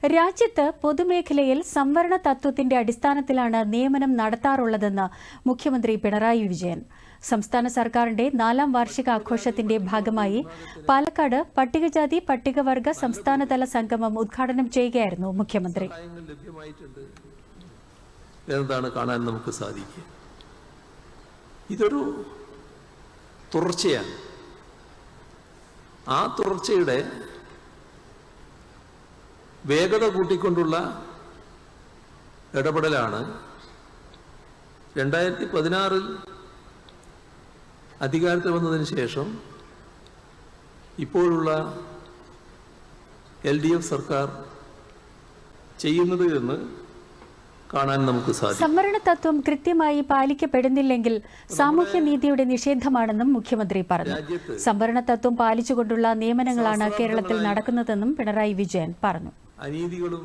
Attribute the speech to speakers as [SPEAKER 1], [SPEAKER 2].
[SPEAKER 1] രാജ്യത്ത് പൊതുമേഖലയിൽ സംവരണ തത്വത്തിന്റെ അടിസ്ഥാനത്തിലാണ് നിയമനം നടത്താറുള്ളതെന്ന് മുഖ്യമന്ത്രി പിണറായി വിജയൻ. സംസ്ഥാന സർക്കാരിന്റെ 4ാം വാർഷികാഘോഷത്തിന്റെ ഭാഗമായി പാലക്കാട് പട്ടികജാതി പട്ടികവർഗ സംസ്ഥാനതല സംഗമം ഉദ്ഘാടനം ചെയ്യുകയായിരുന്നു മുഖ്യമന്ത്രി.
[SPEAKER 2] കാണാൻ നമുക്ക് സാധിക്കുക. ഇതൊരു തുടർച്ചയാണ്. ആ തുടർച്ചയുടെ വേഗത കൂട്ടിക്കൊണ്ടുള്ള ഇടപെടലാണ് 2016 അധികാരത്തിൽ വന്നതിന് ശേഷം ഇപ്പോഴുള്ള LDF സർക്കാർ ചെയ്യുന്നത് എന്ന് കാണാൻ നമുക്ക് സാധിക്കും.
[SPEAKER 1] സംവരണ തത്വം കൃത്യമായി പാലിക്കപ്പെടുന്നില്ലെങ്കിൽ സാമൂഹ്യനീതിയുടെ നിഷേധമാണെന്നും മുഖ്യമന്ത്രി പറഞ്ഞു. സംവരണ തത്വം പാലിച്ചുകൊണ്ടുള്ള നിയമനങ്ങളാണ് കേരളത്തിൽ നടക്കുന്നതെന്നും പിണറായി വിജയൻ പറഞ്ഞു.
[SPEAKER 2] അനീതികളും